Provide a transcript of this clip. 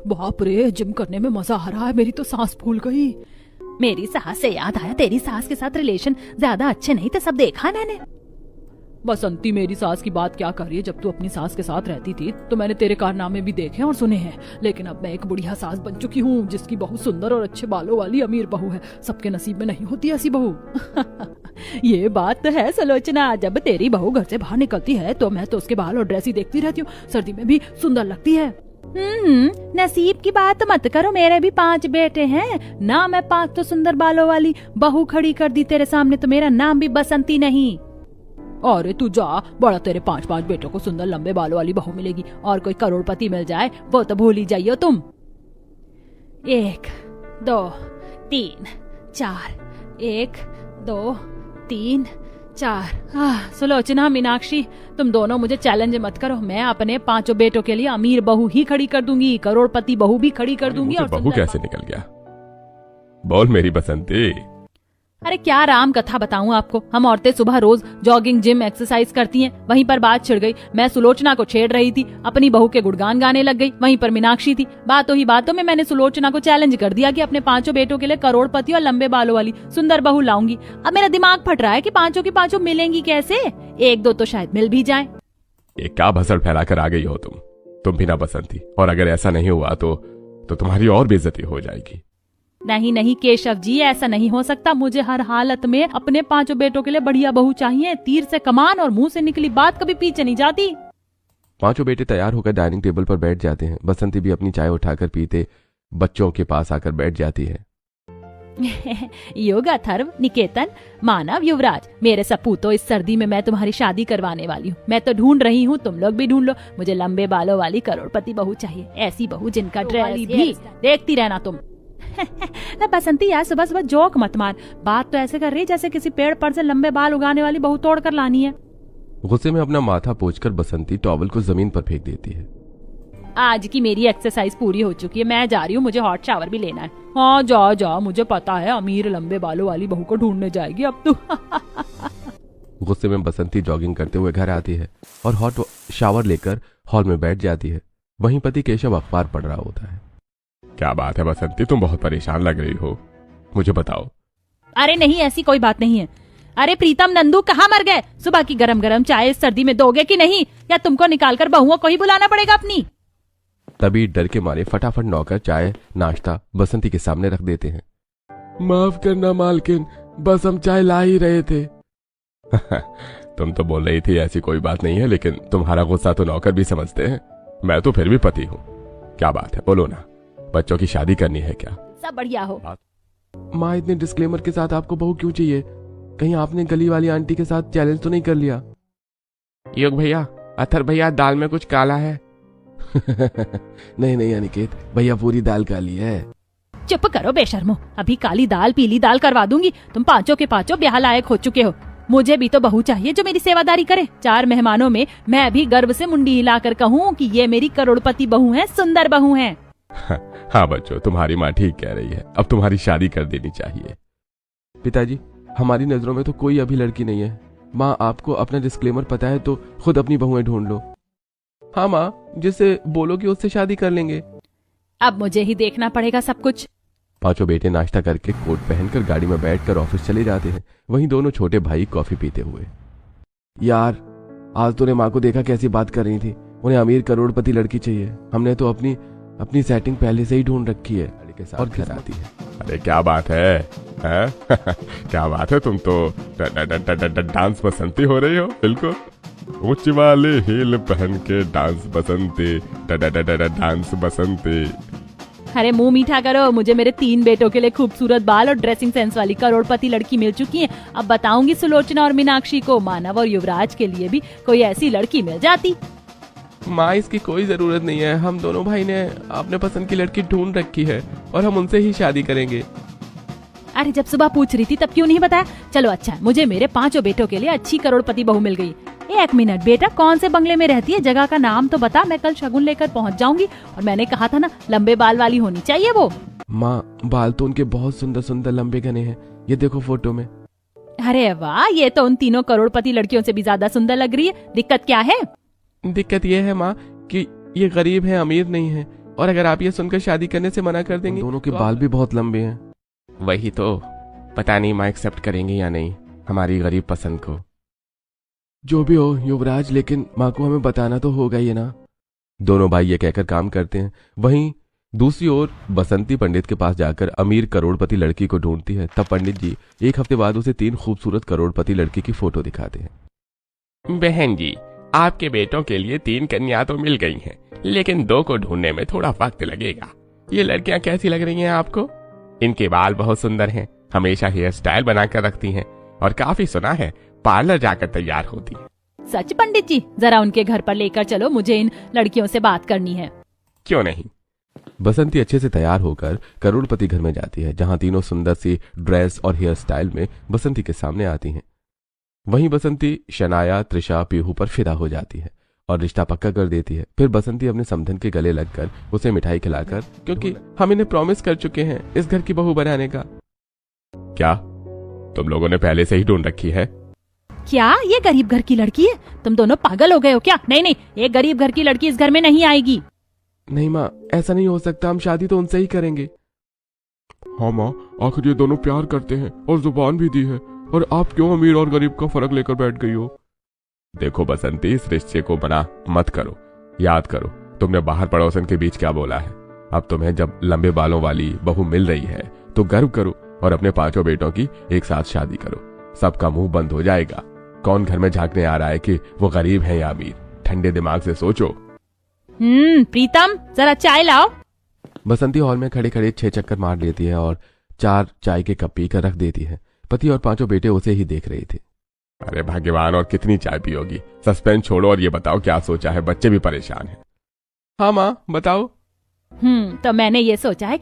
बाप रे, जिम करने में मजा आ रहा है, मेरी तो सांस फूल गई। मेरी सास से याद आया, तेरी सास के साथ रिलेशन ज्यादा अच्छे नहीं थे, सब देखा मैंने। बसंती, मेरी सास की बात क्या कर रही है? जब तू अपनी सास के साथ रहती थी तो मैंने तेरे कारनामे भी देखे और सुने हैं, लेकिन अब मैं एक बुढ़िया सास बन चुकी हूँ जिसकी बहू सुंदर और अच्छे बालों वाली अमीर बहू है। सबके नसीब में नहीं होती ऐसी बहू। ये बात तो है सुलोचना, जब तेरी बहू घर से बाहर निकलती है तो मैं तो उसके बाल और ड्रेस ही देखती रहती हूँ, सर्दी में भी सुंदर लगती है। नसीब की बात मत करो, मेरे भी 5 बेटे हैं ना, मैं 5 तो सुंदर बालों वाली बहू खड़ी कर दी तेरे सामने तो मेरा नाम भी बसंती नहीं। अरे तू जा, बड़ा तेरे 5 बेटों को सुंदर लंबे बालों वाली बहू मिलेगी, और कोई करोड़पति मिल जाए वो तो भूल ही जाइयो तुम। 1 2 3 4 1 2 3 4। सुलोचना, मीनाक्षी, तुम दोनों मुझे चैलेंज मत करो, मैं अपने 5 बेटों के लिए अमीर बहू ही खड़ी कर दूंगी, करोड़पति बहू भी खड़ी कर दूंगी। और बहू कैसे निकल गया? बोल मेरी बसंती। अरे क्या राम कथा बताऊं आपको, हम औरतें सुबह रोज जॉगिंग, जिम, एक्सरसाइज करती हैं। वहीं पर बात छिड़ गई, मैं सुलोचना को छेड़ रही थी, अपनी बहू के गुणगान गाने लग गई, वहीं पर मीनाक्षी थी। बातों ही बातों में मैंने सुलोचना को चैलेंज कर दिया कि अपने 5 बेटों के लिए करोड़पति और लंबे बालों वाली सुंदर बहू लाऊंगी। अब मेरा दिमाग फट रहा है कि 5 की 5 मिलेंगी कैसे, 1-2 तो शायद मिल भी जाए। ये क्या भसड़ फैला कर आ गई हो तुम भी ना बसंती, और अगर ऐसा नहीं हुआ तो तुम्हारी और बेइज्जती हो जाएगी। नहीं केशव जी, ऐसा नहीं हो सकता, मुझे हर हालत में अपने 5 बेटों के लिए बढ़िया बहू चाहिए। तीर से कमान और मुंह से निकली बात कभी पीछे नहीं जाती। 5 बेटे तैयार होकर डाइनिंग टेबल पर बैठ जाते हैं। बसंती भी अपनी चाय उठाकर पीते बच्चों के पास आकर बैठ जाती है। योग, अथर्व, निकेतन, मानव, युवराज, मेरे सपूतों, इस सर्दी में मैं तुम्हारी शादी करवाने वाली हूँ। मैं तो ढूंढ रही हूँ, तुम लोग भी ढूंढ लो। मुझे लंबे बालों वाली करोड़पति बहू चाहिए, ऐसी बहू जिनका ड्रेस भी देखती रहना तुम। बसंती यार, सुबह सुबह जोक मत मार, बात तो ऐसे कर रही जैसे किसी पेड़ पर से लंबे बाल उगाने वाली बहू तोड़ कर लानी है। गुस्से में अपना माथा पोंछकर बसंती टॉवल को जमीन पर फेंक देती है। आज की मेरी एक्सरसाइज पूरी हो चुकी है, मैं जा रही हूँ, मुझे हॉट शावर भी लेना है। हाँ जा, मुझे पता है अमीर लंबे बालों वाली बहू को ढूंढने जाएगी अब तू। गुस्से में बसंती जॉगिंग करते हुए घर आती है और हॉट शावर लेकर हॉल में बैठ जाती है। वहीं पति केशव अखबार पढ़ रहा होता है। क्या बात है बसंती, तुम बहुत परेशान लग रही हो, मुझे बताओ। अरे नहीं, ऐसी कोई बात नहीं है। अरे प्रीतम, नंदू कहाँ मर गए? सुबह की गरम गरम चाय इस सर्दी में दोगे कि नहीं, या तुमको निकालकर बहुओं को ही बुलाना पड़ेगा अपनी? तभी डर के मारे फटाफट नौकर चाय नाश्ता बसंती के सामने रख देते हैं। माफ करना मालकिन, बस हम चाय ला ही रहे थे। तुम तो बोल रही थी ऐसी कोई बात नहीं है, लेकिन तुम्हारा गुस्सा तो नौकर भी समझते हैं, मैं तो फिर भी पति हूँ। क्या बात है, बोलो ना, बच्चों की शादी करनी है क्या? सब बढ़िया हो। माँ, इतने डिस्क्लेमर के साथ आपको बहू क्यों चाहिए? कहीं आपने गली वाली आंटी के साथ चैलेंज तो नहीं कर लिया? योग भैया, अथर भैया, दाल में कुछ काला है। नहीं अनिकेत भैया, पूरी दाल काली है। चुप करो बेशर्मो, अभी काली दाल पीली दाल करवा दूंगी। तुम 5 के 5 ब्याह लायक हो चुके हो। मुझे भी तो बहू चाहिए जो मेरी सेवादारी करे। 4 मेहमानों में मैं भी गर्व से मुंडी हिलाकर कहूँ कि ये मेरी करोड़पति बहू है, सुंदर बहू है। हाँ बच्चों, तुम्हारी माँ ठीक कह रही है, अब तुम्हारी शादी कर देनी चाहिए। पिताजी, हमारी नजरों में तो कोई अभी लड़की नहीं है। माँ, आपको अपना डिस्क्लेमर पता है तो खुद अपनी बहुएं ढूंढ लो। हाँ माँ, जिससे बोलोगे उससे शादी कर लेंगे। अब मुझे ही देखना पड़ेगा सब कुछ। 5 बेटे नाश्ता करके कोट पहनकर गाड़ी में बैठकर ऑफिस चले जाते हैं। वहीं दोनों छोटे भाई कॉफी पीते हुए। यार, आज तूने माँ को देखा कैसी बात कर रही थी? उन्हें अमीर करोड़पति लड़की चाहिए। हमने तो अपनी सेटिंग पहले से ही ढूंढ रखी है। और घर आती है। अरे क्या बात है? क्या बात है, तुम तो डांस बसंती हो रही हो। बिल्कुल ऊंच वाले हील पहन के डांस बसंती, डांस बसंती। अरे मुंह मीठा करो, मुझे मेरे 3 बेटों के लिए खूबसूरत बाल और ड्रेसिंग सेंस वाली करोड़पति लड़की मिल चुकी है। अब बताऊंगी सुलोचना और मीनाक्षी को, मानव और युवराज के लिए भी कोई ऐसी लड़की मिल जाती। माँ, इसकी कोई जरूरत नहीं है, हम दोनों भाई ने अपने पसंद की लड़की ढूंढ रखी है और हम उनसे ही शादी करेंगे। अरे जब सुबह पूछ रही थी तब क्यों नहीं बताया? चलो अच्छा, मुझे मेरे 5 बेटों के लिए अच्छी करोड़पति बहू मिल गई। 1 मिनट बेटा, कौन से बंगले में रहती है? जगह का नाम तो बता, मैं कल शगुन लेकर पहुंच जाऊंगी। और मैंने कहा था ना, लंबे बाल वाली होनी चाहिए वो। माँ, बाल तो उनके बहुत सुंदर सुंदर लंबे घने हैं, ये देखो फोटो में। अरे वाह, ये तो उन 3 करोड़पति लड़कियों से भी ज्यादा सुंदर लग रही है। दिक्कत क्या है? दिक्कत ये है माँ कि ये गरीब है, अमीर नहीं है। और अगर आप ये सुनकर शादी करने से मना कर देंगे, दोनों के बाल भी बहुत लंबे हैं। वही तो, पता नहीं माँ एक्सेप्ट करेंगे या नहीं हमारी गरीब पसंद को। जो भी हो युवराज, लेकिन माँ को हमें बताना तो होगा ही ना। दोनों भाई ये कहकर काम करते हैं। वहीं दूसरी ओर बसंती पंडित के पास जाकर अमीर करोड़पति लड़की को ढूंढती है। तब पंडित जी एक हफ्ते बाद उसे 3 खूबसूरत करोड़पति लड़की की फोटो दिखाते हैं। बहन जी, आपके बेटों के लिए 3 कन्या तो मिल गई हैं, लेकिन 2 को ढूंढने में थोड़ा वक्त लगेगा। ये लड़कियां कैसी लग रही हैं आपको? इनके बाल बहुत सुंदर हैं, हमेशा हेयर स्टाइल बनाकर रखती हैं और काफी सुना है पार्लर जाकर तैयार होती हैं। सच पंडित जी, जरा उनके घर पर लेकर चलो, मुझे इन लड़कियों से बात करनी है। क्यों नहीं। बसंती अच्छे से तैयार होकर करोड़पति घर में जाती है, जहां तीनों सुंदर सी ड्रेस और हेयर स्टाइल में बसंती के सामने आती हैं। वहीं बसंती शनाया, त्रिशा, पीहू पर फिदा हो जाती है और रिश्ता पक्का कर देती है। फिर बसंती अपने समधन के गले लगकर उसे मिठाई खिलाकर, क्योंकि हम इन्हें प्रॉमिस कर चुके हैं इस घर की बहू बनाने का। क्या तुम लोगों ने पहले से ही ढूंढ रखी है? क्या ये गरीब घर की लड़की है? तुम दोनों पागल हो गए हो क्या? नहीं नहीं, ये गरीब घर की लड़की इस घर में नहीं आएगी। नहीं माँ, ऐसा नहीं हो सकता, हम शादी तो उनसे ही करेंगे। हाँ माँ, आखिर ये दोनों प्यार करते हैं और जुबान भी दी है, और आप क्यों अमीर और गरीब का फर्क लेकर बैठ गई हो? देखो बसंती, इस रिश्ते को मना मत करो। याद करो तुमने बाहर पड़ोसन के बीच क्या बोला है। अब तुम्हें जब लंबे बालों वाली बहू मिल रही है तो गर्व करो और अपने 5 बेटों की एक साथ शादी करो। सबका मुंह बंद हो जाएगा। कौन घर में झांकने आ रहा है कि वो गरीब है या अमीर? ठंडे दिमाग से सोचो। प्रीतम, जरा चाय लाओ। बसंती हॉल में खड़े खड़े 6 चक्कर मार लेती है और 4 चाय के कप पीकर रख देती है। पति और 5 बेटे उसे ही देख रहे थे। अरे भाग्यवान, और कितनी चाय पियोगी? सस्पेंस छोड़ो और ये बताओ क्या सोचा है? बच्चे भी परेशान हैं। हाँ माँ, बताओ। तो मैंने ये सोचा है